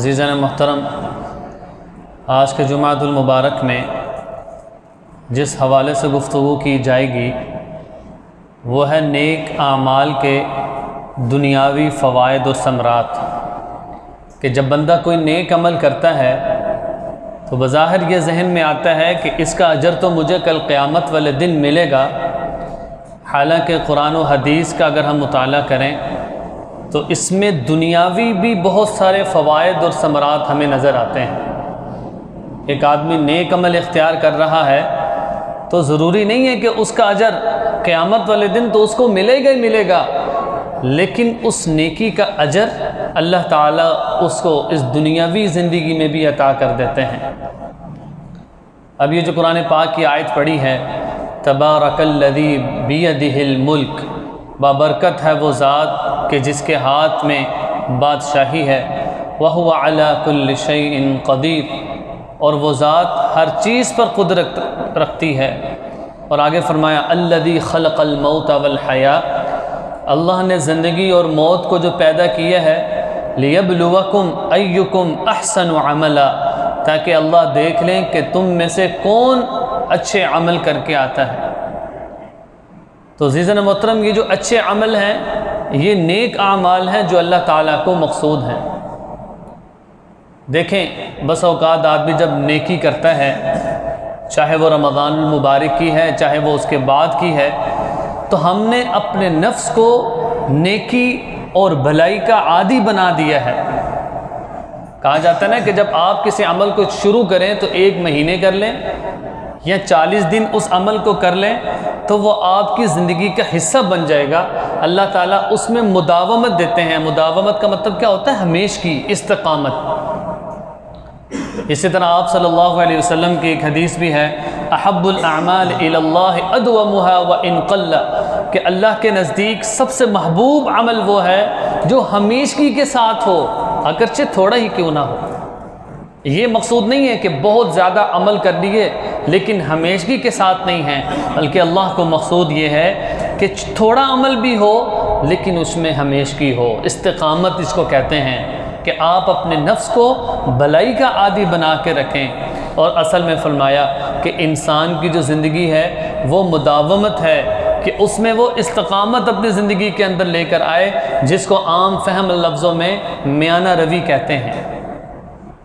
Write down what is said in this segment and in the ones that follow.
عزیزان محترم، آج کے جمعۃ المبارک میں جس حوالے سے گفتگو کی جائے گی وہ ہے نیک اعمال کے دنیاوی فوائد و ثمرات، کہ جب بندہ کوئی نیک عمل کرتا ہے تو بظاہر یہ ذہن میں آتا ہے کہ اس کا اجر تو مجھے کل قیامت والے دن ملے گا، حالانکہ قرآن و حدیث کا اگر ہم مطالعہ کریں تو اس میں دنیاوی بھی بہت سارے فوائد اور ثمرات ہمیں نظر آتے ہیں۔ ایک آدمی نیک عمل اختیار کر رہا ہے تو ضروری نہیں ہے کہ اس کا اجر قیامت والے دن تو اس کو ملے گا ہی ملے گا، لیکن اس نیکی کا اجر اللہ تعالیٰ اس کو اس دنیاوی زندگی میں بھی عطا کر دیتے ہیں۔ اب یہ جو قرآن پاک کی آیت پڑھی ہے، تبارک الذی بیدہ الملک، بابرکت ہے وہ ذات کہ جس کے ہاتھ میں بادشاہی ہے، وَهُوَ عَلَى كُلِّ شَيْءٍ قَدِيرٌ، اور وہ ذات ہر چیز پر قدرت رکھتی ہے۔ اور آگے فرمایا الذی خلق الموت والحیاء، اللہ نے زندگی اور موت کو جو پیدا کیا ہے، لیبلوکم ایکم احسن عملا، تاکہ اللہ دیکھ لیں کہ تم میں سے کون اچھے عمل کر کے آتا ہے۔ تو عزیزان محترم، یہ جو اچھے عمل ہیں یہ نیک اعمال ہیں جو اللہ تعالیٰ کو مقصود ہیں۔ دیکھیں، بس اوقات آدمی جب نیکی کرتا ہے، چاہے وہ رمضان المبارک کی ہے چاہے وہ اس کے بعد کی ہے، تو ہم نے اپنے نفس کو نیکی اور بھلائی کا عادی بنا دیا ہے۔ کہا جاتا ہے نا کہ جب آپ کسی عمل کو شروع کریں تو 1 مہینے کر لیں یا 40 دن اس عمل کو کر لیں تو وہ آپ کی زندگی کا حصہ بن جائے گا۔ اللہ تعالیٰ اس میں مداومت دیتے ہیں۔ مداومت کا مطلب کیا ہوتا ہے؟ ہمیشگی، استقامت۔ اسی طرح آپ صلی اللہ علیہ وسلم کی ایک حدیث بھی ہے، احب الاعمال الی اللہ ادومها وان قل، کہ اللہ کے نزدیک سب سے محبوب عمل وہ ہے جو ہمیشگی کے ساتھ ہو، اگرچہ تھوڑا ہی کیوں نہ ہو۔ یہ مقصود نہیں ہے کہ بہت زیادہ عمل کر لیے لیکن ہمیشگی کے ساتھ نہیں ہیں، بلکہ اللہ کو مقصود یہ ہے کہ تھوڑا عمل بھی ہو لیکن اس میں ہمیشگی ہو۔ استقامت اس کو کہتے ہیں کہ آپ اپنے نفس کو بھلائی کا عادی بنا کے رکھیں۔ اور اصل میں فرمایا کہ انسان کی جو زندگی ہے وہ مداومت ہے، کہ اس میں وہ استقامت اپنی زندگی کے اندر لے کر آئے، جس کو عام فہم لفظوں میں میانہ روی کہتے ہیں۔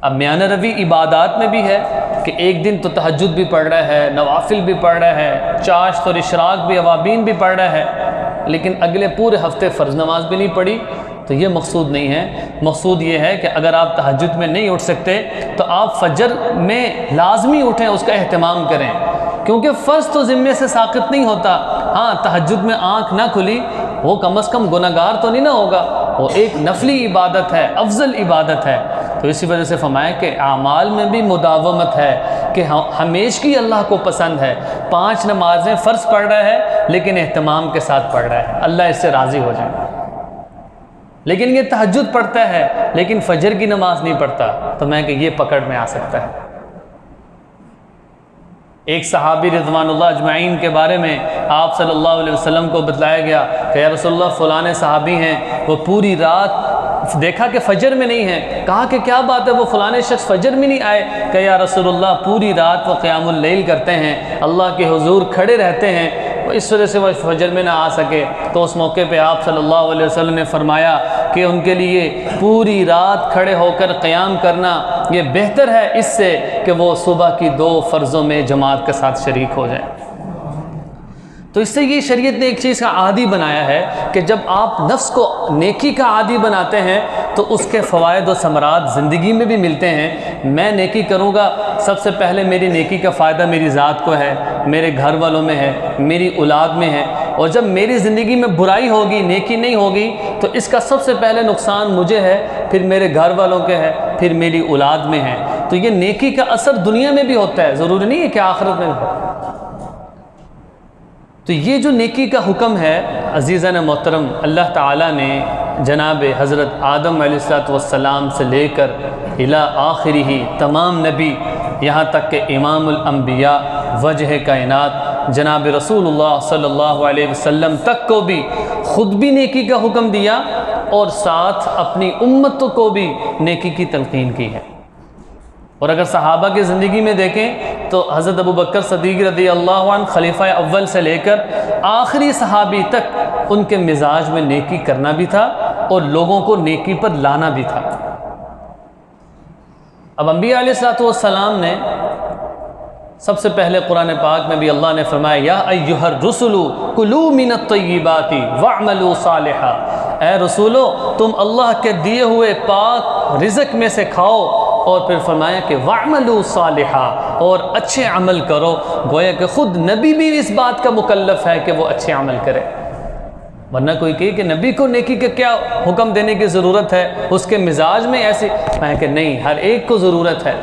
اب میانہ روی عبادات میں بھی ہے کہ ایک دن تو تہجد بھی پڑھ رہا ہے، نوافل بھی پڑھ رہا ہے، چاشت اور اشراق بھی، اوابین بھی پڑھ رہا ہے، لیکن اگلے پورے ہفتے فرض نماز بھی نہیں پڑھی، تو یہ مقصود نہیں ہے۔ مقصود یہ ہے کہ اگر آپ تہجد میں نہیں اٹھ سکتے تو آپ فجر میں لازمی اٹھیں، اس کا اہتمام کریں، کیونکہ فرض تو ذمے سے ساقط نہیں ہوتا۔ ہاں، تہجد میں آنکھ نہ کھلی، وہ کم از کم گناہگار تو نہیں نہ ہوگا، وہ ایک نفلی عبادت ہے، افضل عبادت ہے۔ تو اسی وجہ سے فرمایا کہ اعمال میں بھی مداومت ہے، کہ ہمیشگی اللہ کو پسند ہے۔ 5 نمازیں فرض پڑھ رہا ہے لیکن اہتمام کے ساتھ پڑھ رہا ہے، اللہ اس سے راضی ہو جائے۔ لیکن یہ تہجد پڑھتا ہے لیکن فجر کی نماز نہیں پڑھتا، تو میں کہ یہ پکڑ میں آ سکتا ہے۔ ایک صحابی رضوان اللہ اجمعین کے بارے میں آپ صلی اللہ علیہ وسلم کو بتلایا گیا کہ یا رسول اللہ فلاں صحابی ہیں، وہ پوری رات دیکھا کہ فجر میں نہیں ہے، کہا کہ کیا بات ہے، وہ فلاں شخص فجر میں نہیں آئے؟ کہ یا رسول اللہ پوری رات وہ قیام اللیل کرتے ہیں، اللہ کے حضور کھڑے رہتے ہیں، اس وجہ سے وہ فجر میں نہ آ سکے۔ تو اس موقع پہ آپ صلی اللہ علیہ وسلم نے فرمایا کہ ان کے لیے پوری رات کھڑے ہو کر قیام کرنا یہ بہتر ہے اس سے کہ وہ صبح کی 2 فرضوں میں جماعت کے ساتھ شریک ہو جائیں۔ تو اس سے یہ شریعت نے ایک چیز کا عادی بنایا ہے کہ جب آپ نفس کو نیکی کا عادی بناتے ہیں تو اس کے فوائد و ثمرات زندگی میں بھی ملتے ہیں۔ میں نیکی کروں گا، سب سے پہلے میری نیکی کا فائدہ میری ذات کو ہے، میرے گھر والوں میں ہے، میری اولاد میں ہے، اور جب میری زندگی میں برائی ہوگی، نیکی نہیں ہوگی، تو اس کا سب سے پہلے نقصان مجھے ہے، پھر میرے گھر والوں کے ہے، پھر میری اولاد میں ہے۔ تو یہ نیکی کا اثر دنیا میں بھی ہوتا ہے، ضروری نہیں ہے کہ آخرت میں بھی ہو۔ تو یہ جو نیکی کا حکم ہے عزیزان محترم، اللہ تعالیٰ نے جناب حضرت آدم علیہ السلام سے لے کر الی آخری تمام نبی، یہاں تک کہ امام الانبیاء وجہ کائنات جناب رسول اللہ صلی اللہ علیہ وسلم تک کو بھی خود بھی نیکی کا حکم دیا اور ساتھ اپنی امت کو بھی نیکی کی تلقین کی ہے۔ اور اگر صحابہ کی زندگی میں دیکھیں تو حضرت ابو بکر صدیق رضی اللہ عنہ خلیفہ اول سے لے کر آخری صحابی تک ان کے مزاج میں نیکی کرنا بھی تھا اور لوگوں کو نیکی پر لانا بھی تھا۔ اب انبیاء علیہ السلام نے سب سے پہلے قرآن پاک میں بھی اللہ نے فرمایا یا ایھا الرسل کلوا من الطیبات واعملوا صالحا، اے رسولو تم اللہ کے دیے ہوئے پاک رزق میں سے کھاؤ، اور پھر فرمایا کہ وَعْمَلُوا صَالِحًا، اور اچھے عمل کرو۔ گویا کہ خود نبی بھی اس بات کا مکلف ہے کہ وہ اچھے عمل کرے، ورنہ کوئی کہے کہ نبی کو نیکی کا کیا حکم دینے کی ضرورت ہے، اس کے مزاج میں ایسی، میں کہ نہیں، ہر ایک کو ضرورت ہے۔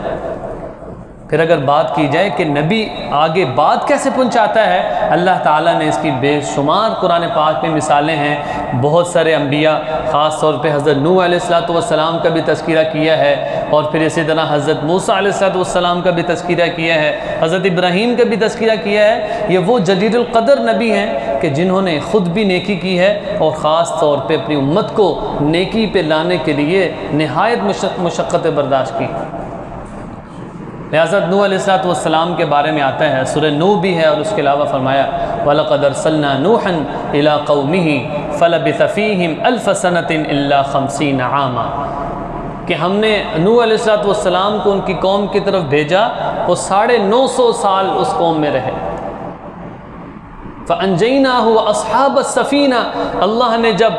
پھر اگر بات کی جائے کہ نبی آگے بات کیسے پہنچاتا ہے، اللہ تعالیٰ نے اس کی بے شمار قرآن پاک میں مثالیں ہیں۔ بہت سارے انبیاء، خاص طور پہ حضرت نوح علیہ السلام کا بھی تذکرہ کیا ہے، اور پھر اسی طرح حضرت موسیٰ علیہ السلام کا بھی تذکرہ کیا ہے، حضرت ابراہیم کا بھی تذکرہ کیا ہے۔ یہ وہ جلیل القدر نبی ہیں کہ جنہوں نے خود بھی نیکی کی ہے اور خاص طور پہ اپنی امت کو نیکی پہ لانے کے لیے نہایت مشقت برداشت کی۔ حضرت نوح علیہ السلام کے بارے میں آتا ہے، سورہ نوح بھی ہے، اور اس کے علاوہ فرمایا وَلَقَدْ أَرْسَلْنَا نُوحًا إِلَىٰ قَوْمِهِ فَلَبِثَ فِيهِمْ أَلْفَ سَنَةٍ إِلَّا 50 عَامًا، کہ ہم نے نوح علیہ السلام کو ان کی قوم کی طرف بھیجا، وہ 950 سال اس قوم میں رہے۔ فَأَنْجَيْنَاهُ وَأَصْحَابَ السَّفِينَةِ، اللہ نے جب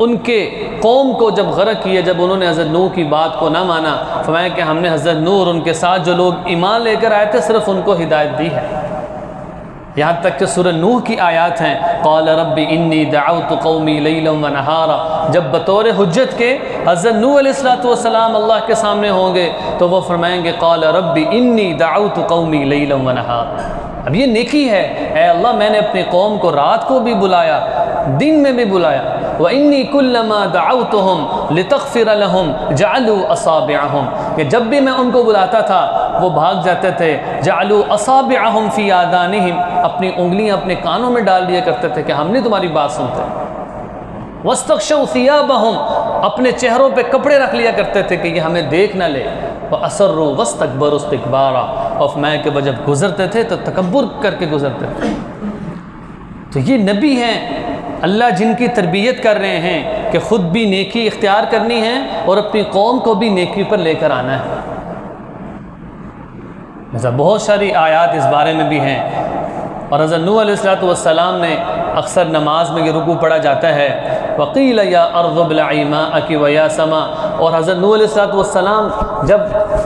ان کے قوم کو جب غرق کیا، جب انہوں نے حضرت نوح کی بات کو نہ مانا، فرمایا کہ ہم نے حضرت نوح اور ان کے ساتھ جو لوگ ایمان لے کر آئے تھے صرف ان کو ہدایت دی ہے۔ یہاں تک کہ سورہ نوح کی آیات ہیں قال رب انی دعوت قومی لیلا ونہارا، جب بطور حجت کے حضرت نوح علیہ السلام اللہ کے سامنے ہوں گے تو وہ فرمائیں گے قال رب انی دعوت قومی لیلا ونہارا۔ اب یہ نیکی ہے، اے اللہ میں نے اپنی قوم کو رات کو بھی بلایا، دن میں بھی بلایا۔ وَإِنِّي كُلَّمَا دَعَوْتُهُمْ لِتَغْفِرَ لَهُمْ جَعَلُوا أَصَابِعَهُمْ، کہ جب بھی میں ان کو بلاتا تھا وہ بھاگ جاتے تھے، جَعَلُوا أَصَابِعَهُمْ فِي آذَانِهِمْ، اپنی انگلیاں اپنے کانوں میں ڈال دیا کرتے تھے کہ ہم نہیں تمہاری بات سنتے۔ وَاسْتَغْشَوْا ثِيَابَهُمْ، اپنے چہروں پہ کپڑے رکھ لیا کرتے تھے کہ یہ ہمیں دیکھ نہ لے۔ وَأَسَرُّوا وَاسْتَكْبَرُوا اسْتِكْبَارًا، اور فرمایا کہ وہ جب گزرتے تھے تو تکبر کر کے گزرتے تھے۔ تو یہ نبی ہیں اللہ جن کی تربیت کر رہے ہیں کہ خود بھی نیکی اختیار کرنی ہے اور اپنی قوم کو بھی نیکی پر لے کر آنا ہے۔ بہت ساری آیات اس بارے میں بھی ہیں، اور حضرت نوح علیہ السلام نے اکثر نماز میں یہ رکوع پڑھا جاتا ہے وَقِيلَ يَا أَرْضُ ابْلَعِي مَاءَكِ وَيَا سَمَاءُ، اور حضرت نوح علیہ السلام جب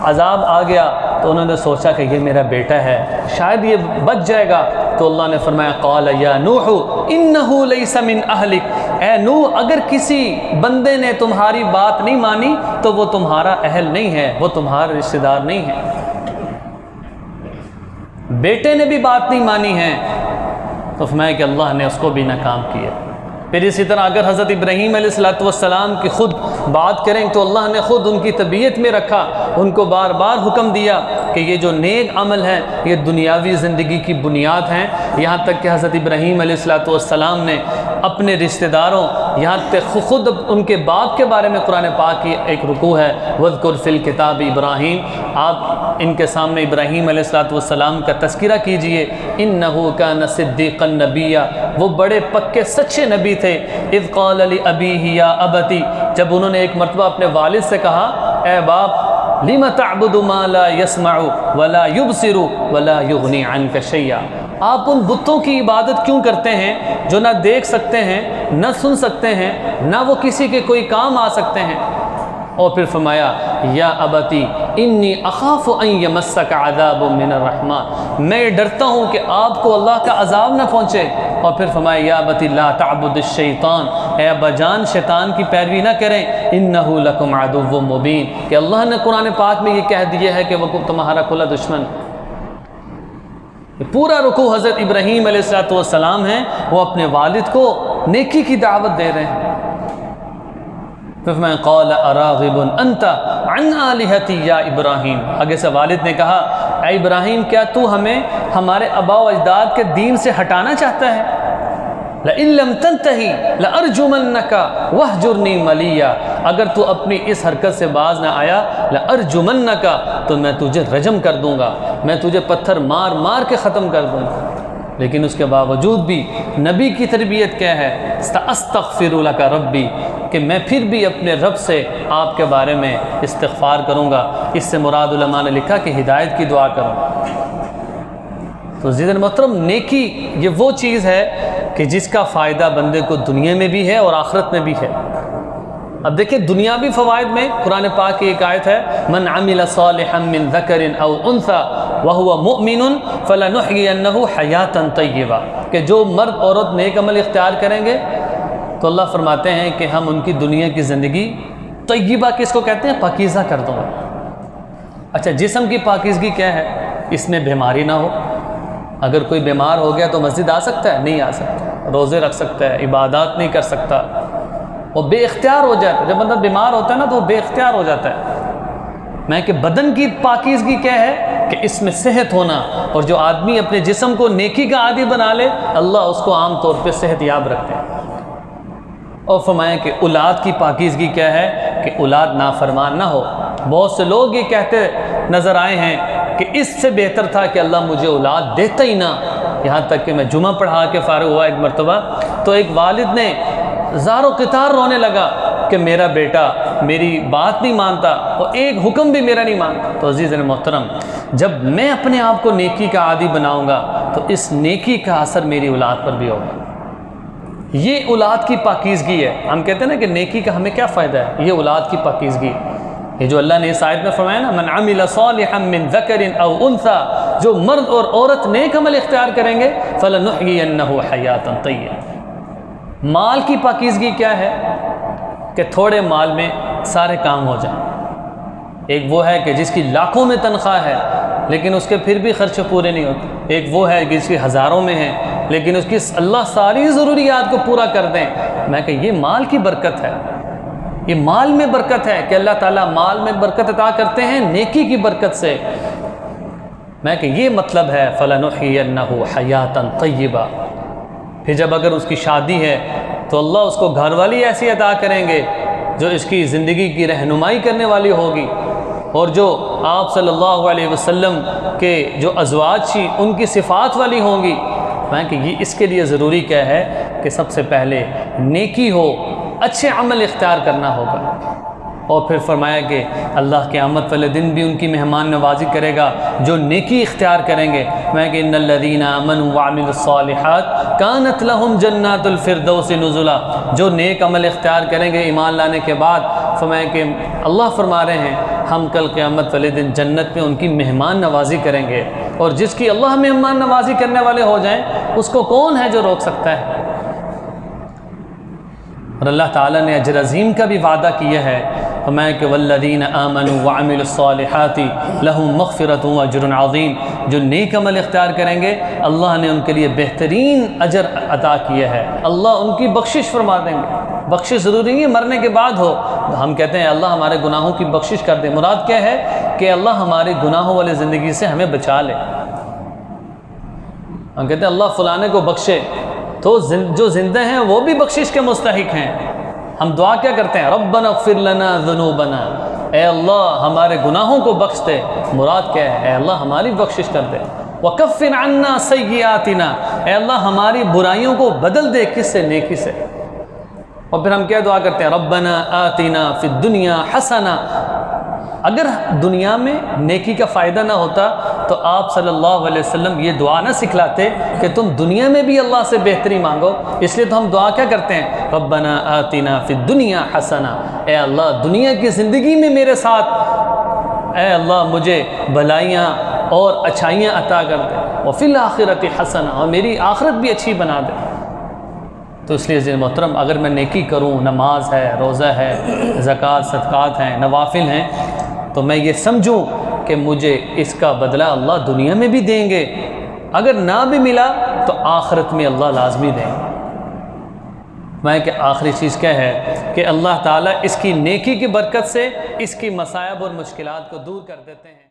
عذاب آ گیا تو انہوں نے سوچا کہ یہ میرا بیٹا ہے شاید یہ بچ جائے گا، تو اللہ نے فرمایا قَالَ يَا نُوحُ إِنَّهُ لَيْسَ مِنْ أَهْلِكَ، اے نوح اگر کسی بندے نے تمہاری بات نہیں مانی تو وہ تمہارا اہل نہیں ہے، وہ تمہارا رشتہ دار نہیں ہے۔ بیٹے نے بھی بات نہیں مانی ہے تو فرمایا کہ اللہ نے اس کو بھی ناکام کیا۔ پھر اسی طرح اگر حضرت ابراہیم علیہ السلام کی خود بات کریں تو اللہ نے خود ان کی طبیعت میں رکھا، ان کو بار بار حکم دیا کہ یہ جو نیک عمل ہیں یہ دنیاوی زندگی کی بنیاد ہیں، یہاں تک کہ حضرت ابراہیم علیہ السلام نے اپنے رشتہ داروں، یہاں تک خود ان کے باپ کے بارے میں قرآن پاک کی ایک رکوع ہے وَاذْكُرْ فِي الْكِتَابِ إِبْرَاهِيمَ، آپ ان کے سامنے ابراہیم علیہ السلام کا تذکرہ کیجئے، إِنَّهُ كَانَ صِدِّيقًا نَبِيًّا، وہ بڑے پکے سچے نبی تھے۔ اذ قال لأبیہ یا ابتی، جب انہوں نے ایک مرتبہ اپنے والد سے کہا اے باپ لم تعبد ما لا يسمع ولا يبصر ولا يغني عنك شيئا، آپ ان بتوں کی عبادت کیوں کرتے ہیں جو نہ دیکھ سکتے ہیں نہ سن سکتے ہیں نہ وہ کسی کے کوئی کام آ سکتے ہیں۔ اور پھر فرمایا یا ابتی انی اخاف ان یمسک عذاب من الرحمن، میں ڈرتا ہوں کہ آپ کو اللہ کا عذاب نہ پہنچے۔ اور پھر فرمایا یا ابتی لا تعبد الشیطان، اے ابا جان شیطان کی پیروی نہ کریں، انہ لکم عدو مبین، کہ اللہ نے قرآن پاک میں یہ کہہ دیا ہے کہ وہ تمہارا کھلا دشمن۔ یہ پورا رکوع حضرت ابراہیم علیہ السلام ہیں، وہ اپنے والد کو نیکی کی دعوت دے رہے ہیں۔ پھر میں قال اراغب انت عن آلہتی یا ابراہیم، آگے سے والد نے کہا اے ابراہیم کیا تو ہمیں ہمارے آباء و اجداد کے دین سے ہٹانا چاہتا ہے؟ لئن لم تنتہی لأرجمنک وہجرنی ملیا، اگر تو اپنی اس حرکت سے باز نہ آیا لأرجمنک، تو میں تجھے رجم کر دوں گا، میں تجھے پتھر مار مار کے ختم کر دوں گا۔ لیکن اس کے باوجود بھی نبی کی تربیت کیا ہے؟ استغفر لک ربی، کہ میں پھر بھی اپنے رب سے آپ کے بارے میں استغفار کروں گا۔ اس سے مراد علماء نے لکھا کہ ہدایت کی دعا کروں۔ تو عزیزان محترم، نیکی یہ وہ چیز ہے کہ جس کا فائدہ بندے کو دنیا میں بھی ہے اور آخرت میں بھی ہے۔ اب دیکھیں دنیاوی فوائد میں قرآن پاک کی ایک آیت ہے، من عمل صالحا من ذکر او انثى وهو مؤمن فلنحيينه حیاتا طیبہ، کہ جو مرد عورت نیک عمل اختیار کریں گے تو اللہ فرماتے ہیں کہ ہم ان کی دنیا کی زندگی طیبہ، کس کو کہتے ہیں؟ پاکیزہ کر دوں گا۔ اچھا، جسم کی پاکیزگی کیا ہے؟ اس میں بیماری نہ ہو۔ اگر کوئی بیمار ہو گیا تو مسجد آ سکتا ہے؟ نہیں آ سکتا۔ روزے رکھ سکتا ہے، عبادات نہیں کر سکتا، وہ بے اختیار ہو جاتا ہے۔ جب بندہ بیمار ہوتا ہے نا تو وہ بے اختیار ہو جاتا ہے۔ میں کہ بدن کی پاکیزگی کیا ہے کہ اس میں صحت ہونا، اور جو آدمی اپنے جسم کو نیکی کا عادی بنا لے اللہ اس کو عام طور پہ صحت یاب رکھتے ہیں۔ اور فرمایا کہ اولاد کی پاکیزگی کیا ہے کہ اولاد نافرمان نہ ہو۔ بہت سے لوگ یہ کہتے نظر آئے ہیں کہ اس سے بہتر تھا کہ اللہ مجھے اولاد دیتا ہی نہ۔ یہاں تک کہ میں جمعہ پڑھا کے فارغ ہوا ایک مرتبہ تو ایک والد نے زار و قطار رونے لگا کہ میرا بیٹا میری بات نہیں مانتا اور ایک حکم بھی میرا نہیں مانتا۔ تو عزیز محترم، جب میں اپنے آپ کو نیکی کا عادی بناؤں گا تو اس نیکی کا اثر میری اولاد پر بھی ہوگا۔ یہ اولاد کی پاکیزگی ہے۔ ہم کہتے ہیں نا کہ نیکی کا ہمیں کیا فائدہ ہے؟ یہ اولاد کی پاکیزگی، یہ جو اللہ نے اس آیت میں فرمایا نا، من عمل صالحا من ذکر او انثى، جو مرد اور عورت نیک عمل اختیار کریں گے فلنحيينه حیاتا طیبہ۔ مال کی پاکیزگی کیا ہے کہ تھوڑے مال میں سارے کام ہو جائیں۔ ایک وہ ہے کہ جس کی لاکھوں میں تنخواہ ہے لیکن اس کے پھر بھی خرچے پورے نہیں ہوتے۔ ایک وہ ہے کہ جس کی ہزاروں میں ہے لیکن اس کی اللہ ساری ضروریات کو پورا کر دیں۔ میں کہ یہ مال کی برکت ہے، یہ مال میں برکت ہے کہ اللہ تعالیٰ مال میں برکت عطا کرتے ہیں نیکی کی برکت سے۔ میں کہ یہ مطلب ہے فَلَنُحْيِيَنَّهُ حَيَاةً طَيِّبًا۔ پھر جب اگر اس کی شادی ہے تو اللہ اس کو گھر والی ایسی عطا کریں گے جو اس کی زندگی کی رہنمائی کرنے والی ہوگی، اور جو آپ صلی اللہ علیہ وسلم کے جو ازواج تھی ان کی صفات والی ہوں گی۔ میں کہ یہ اس کے لیے ضروری کیا ہے کہ سب سے پہلے نیکی ہو، اچھے عمل اختیار کرنا ہوگا۔ اور پھر فرمایا کہ اللہ قیامت والے دن بھی ان کی مہمان نوازی کرے گا جو نیکی اختیار کریں گے۔ میں کہ ان الذین آمنوا وعملوا الصالحات کانت لہم جنات الفردوس نزلا، جو نیک عمل اختیار کریں گے ایمان لانے کے بعد، فرمایا کہ اللہ فرما رہے ہیں ہم کل قیامت والے دن جنت میں ان کی مہمان نوازی کریں گے۔ اور جس کی اللہ مہمان نوازی کرنے والے ہو جائیں اس کو کون ہے جو روک سکتا ہے؟ اور اللہ تعالیٰ نے اجر عظیم کا بھی وعدہ کیا ہے، فرمایا کہ والذین آمنوا وعملوا الصالحات لہم مغفرۃ واجر عظیم، جو نیک عمل اختیار کریں گے اللہ نے ان کے لیے بہترین اجر عطا کیا ہے، اللہ ان کی بخشش فرما دیں گے۔ بخشش ضروری نہیں ہے مرنے کے بعد ہو۔ ہم کہتے ہیں اللہ ہمارے گناہوں کی بخشش کر دے، مراد کیا ہے کہ اللہ ہمارے گناہوں والی زندگی سے ہمیں بچا لے۔ ہم کہتے ہیں اللہ فلانے کو بخشے، تو جو زندہ ہیں وہ بھی بخشش کے مستحق ہیں۔ ہم دعا کیا کرتے ہیں؟ ربنا اغفر لنا ذنوبنا، اے اللہ ہمارے گناہوں کو بخش دے۔ مراد کیا ہے؟ اے اللہ ہماری بخشش کر دے۔ وکفر عنا سیئاتنا، اے اللہ ہماری برائیوں کو بدل دے، کس سے؟ نیکی سے۔ اور پھر ہم کیا دعا کرتے ہیں؟ ربنا آتنا فی الدنیا حسنہ۔ اگر دنیا میں نیکی کا فائدہ نہ ہوتا تو آپ صلی اللہ علیہ وسلم یہ دعا نہ سکھلاتے کہ تم دنیا میں بھی اللہ سے بہتری مانگو۔ اس لیے تو ہم دعا کیا کرتے ہیں؟ ربنا آتنا فی الدنیا حسنہ، اے اللہ دنیا کی زندگی میں میرے ساتھ اے اللہ مجھے بھلائیاں اور اچھائیاں عطا کر دے، وفی الآخرۃ حسنہ، اور میری آخرت بھی اچھی بنا دے۔ تو اس لیے عزیز محترم اگر میں نیکی کروں، نماز ہے، روزہ ہے، زکوٰۃ صدقات ہیں، نوافل ہیں، تو میں یہ سمجھوں کہ مجھے اس کا بدلہ اللہ دنیا میں بھی دیں گے، اگر نہ بھی ملا تو آخرت میں اللہ لازمی دیں گے۔ میں کہ آخری چیز کیا ہے کہ اللہ تعالیٰ اس کی نیکی کی برکت سے اس کی مصائب اور مشکلات کو دور کر دیتے ہیں۔